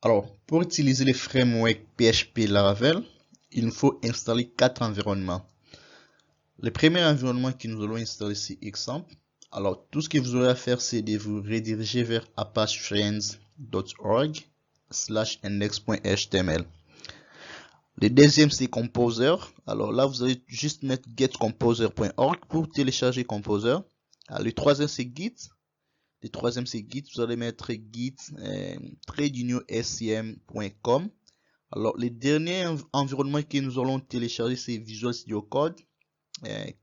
Alors, pour utiliser le framework PHP Laravel, il nous faut installer 4 environnements. Le premier environnement que nous allons installer, c'est Xampp. Alors, tout ce que vous aurez à faire, c'est de vous rediriger vers apachefriends.org/index.html. Le deuxième, c'est Composer. Alors là, vous allez juste mettre getcomposer.org pour télécharger Composer. Alors, le troisième, c'est Git. Le troisième, c'est Git. Vous allez mettre git-scm.com. Alors, le dernier environnement que nous allons télécharger, c'est Visual Studio Code.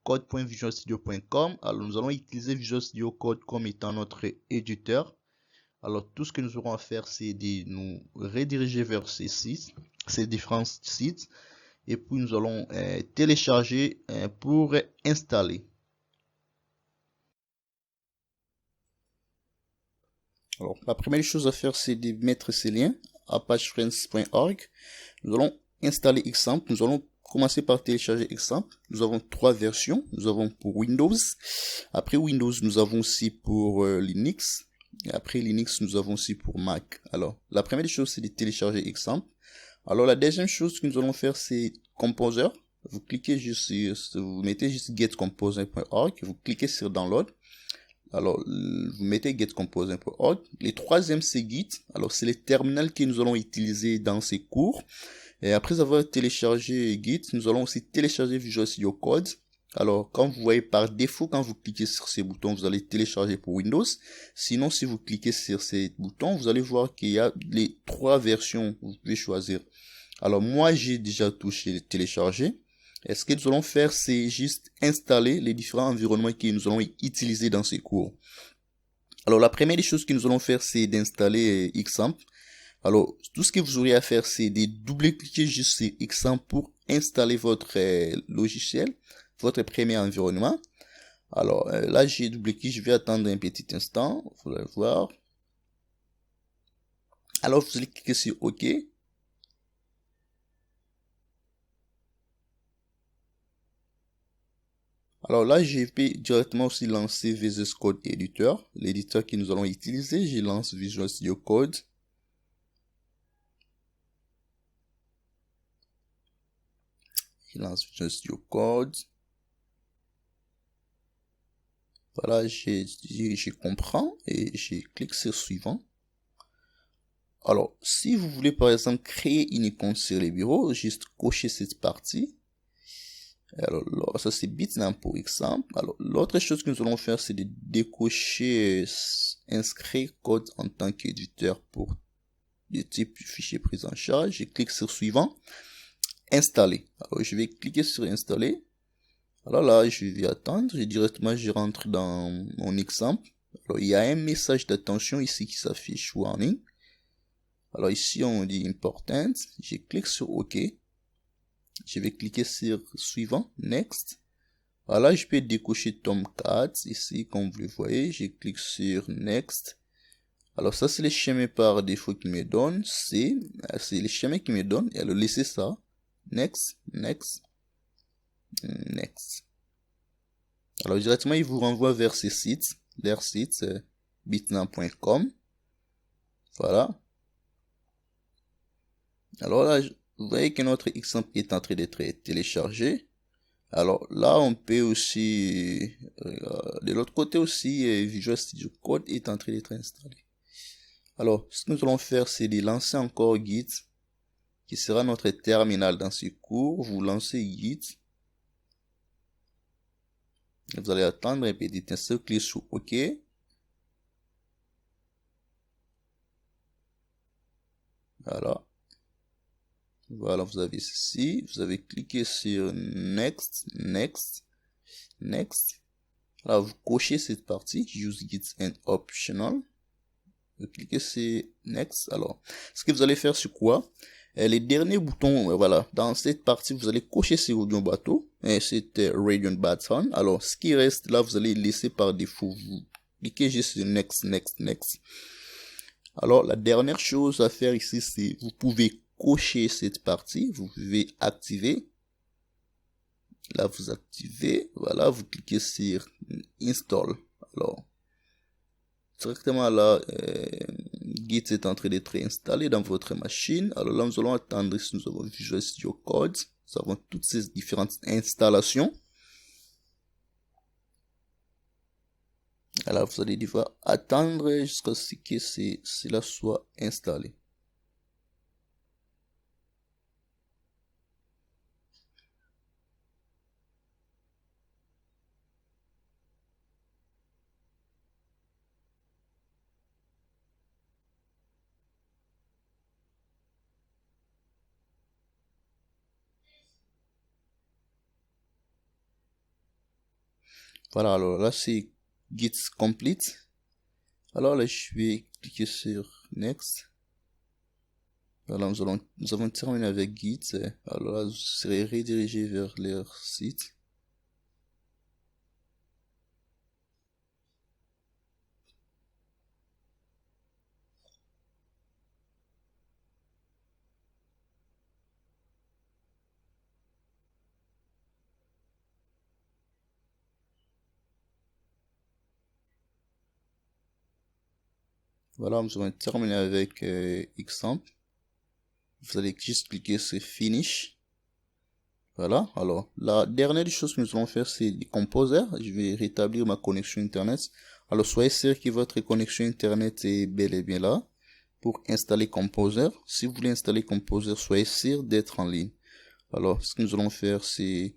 Code.visualstudio.com. Alors, nous allons utiliser Visual Studio Code comme étant notre éditeur. Alors, tout ce que nous aurons à faire, c'est de nous rediriger vers ces sites, ces différents sites. Et puis, nous allons télécharger pour installer. Alors, la première chose à faire, c'est de mettre ces liens, apachefriends.org. Nous allons installer Xampp. Nous allons commencer par télécharger Xampp. Nous avons 3 versions. Nous avons pour Windows. Après Windows, nous avons aussi pour Linux. Et après Linux, nous avons aussi pour Mac. Alors, la première chose, c'est de télécharger Xampp. Alors, la deuxième chose que nous allons faire, c'est Composer. Vous cliquez juste sur, vous mettez juste getcomposer.org. Vous cliquez sur Download. Alors, vous mettez getcomposer.org. Le troisième, c'est Git. Alors, c'est le terminal que nous allons utiliser dans ces cours. Et après avoir téléchargé Git, nous allons aussi télécharger Visual Studio Code. Alors, quand vous voyez par défaut, quand vous cliquez sur ces boutons, vous allez télécharger pour Windows. Sinon, si vous cliquez sur ces boutons, vous allez voir qu'il y a les 3 versions que vous pouvez choisir. Alors, moi, j'ai déjà touché télécharger. Et ce que nous allons faire, c'est juste installer les différents environnements que nous allons utiliser dans ces cours. Alors, la première des choses que nous allons faire, c'est d'installer Xampp. Alors, tout ce que vous aurez à faire, c'est de double-cliquer juste sur Xampp pour installer votre logiciel, votre premier environnement. Alors, là, j'ai double-cliqué, je vais attendre un petit instant, vous allez voir. Alors, vous allez cliquer sur OK. Alors là, je vais directement aussi lancer VS Code Editor, l'éditeur que nous allons utiliser. Je lance Visual Studio Code. Je lance Visual Studio Code. Voilà, je comprends et je clique sur suivant. Alors, si vous voulez par exemple créer une icône sur les bureaux, juste cocher cette partie. Alors, ça c'est Bitnami pour exemple. Alors, l'autre chose que nous allons faire, c'est de décocher inscrire code en tant qu'éditeur pour le type fichier pris en charge. Je clique sur suivant. Installer. Alors, je vais cliquer sur installer. Alors là, je vais attendre. Directement, je rentre dans mon Xampp. Alors, il y a un message d'attention ici qui s'affiche warning. Alors ici, on dit important. Je clique sur OK. Je vais cliquer sur suivant, next. Voilà, je peux décocher Tomcat ici, comme vous le voyez. Je clique sur next. Alors ça, c'est le schéma par défaut qui me donne. C'est le schéma qui me donne. Et alors, laissez ça. Next, next, next. Alors directement, il vous renvoie vers ces sites. Leur site, bitnami.com. Voilà. Alors là, vous voyez que notre Xampp est en train d'être téléchargé. Alors là, on peut aussi, de l'autre côté aussi, Visual Studio Code est en train d'être installé. Alors, ce que nous allons faire, c'est de lancer encore Git, qui sera notre terminal dans ce cours. Vous lancez Git. Vous allez attendre un petit instant, cliquez sur OK. Voilà. Voilà, vous avez ceci. Vous avez cliqué sur Next, Next, Next. Là, vous cochez cette partie, Use Git and Optional. Vous cliquez sur Next. Alors, ce que vous allez faire, c'est quoi? Les derniers boutons, voilà, dans cette partie, vous allez cocher ces Audio Bateau. Et c'était Radiant Button. Alors, ce qui reste là, vous allez laisser par défaut. Vous cliquez juste sur Next, Next, Next. Alors, la dernière chose à faire ici, c'est vous pouvez cocher cette partie. Vous pouvez activer. Là, vous activez. Voilà, vous cliquez sur Install. Alors, directement là, Git est en train d'être installé dans votre machine. Alors là, nous allons attendre si nous avons Visual Studio Code. Nous avons toutes ces différentes installations. Alors, vous allez devoir attendre jusqu'à ce que cela soit installé. Voilà, alors là, c'est Git complete. Alors là, je vais cliquer sur Next. Voilà, nous avons terminé avec Git. Alors là, je serai redirigé vers leur site. Voilà, nous avons terminé avec Xampp. Vous allez juste cliquer sur Finish. Voilà, alors la dernière chose que nous allons faire, c'est des composers. Je vais rétablir ma connexion Internet. Alors soyez sûr que votre connexion Internet est bel et bien là pour installer Composer. Si vous voulez installer Composer, soyez sûr d'être en ligne. Alors ce que nous allons faire, c'est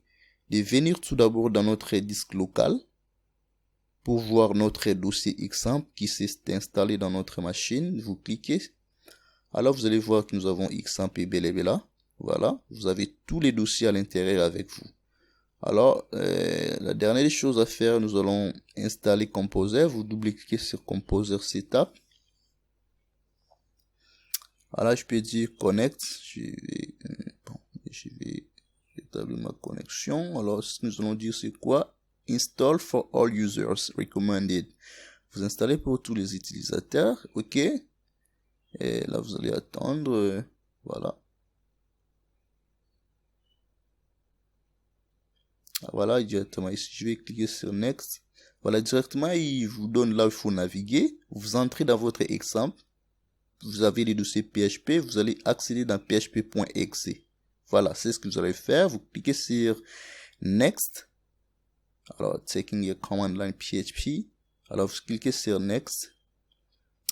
de venir tout d'abord dans notre disque local pour voir notre dossier Xampp qui s'est installé dans notre machine. Vous cliquez. Alors vous allez voir que nous avons Xampp et bel et bien là. Voilà, vous avez tous les dossiers à l'intérieur avec vous. Alors, la dernière chose à faire, nous allons installer Composer. Vous double-cliquez sur Composer Setup. Alors, je peux dire Connect. Je vais établir ma connexion. Alors, ce que nous allons dire, c'est quoi? Install for all users recommended. Vous installez pour tous les utilisateurs. OK. Et là, vous allez attendre. Voilà. Voilà, directement ici, je vais cliquer sur Next. Voilà, directement, il vous donne là où il faut naviguer. Vous entrez dans votre Xampp. Vous avez les dossiers PHP. Vous allez accéder dans php.exe. Voilà, c'est ce que vous allez faire. Vous cliquez sur Next. Alors, taking your command line PHP. Alors, vous cliquez sur Next.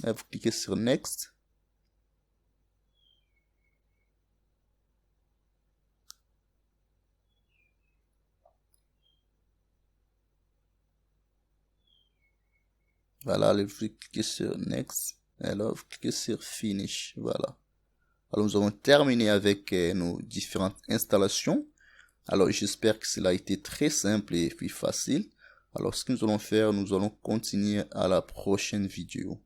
Et vous cliquez sur Next. Voilà, vous cliquez sur Next. Alors, vous cliquez sur Finish. Voilà. Alors, nous avons terminé avec nos différentes installations. Alors, j'espère que cela a été très simple et puis facile. Alors, ce que nous allons faire, nous allons continuer à la prochaine vidéo.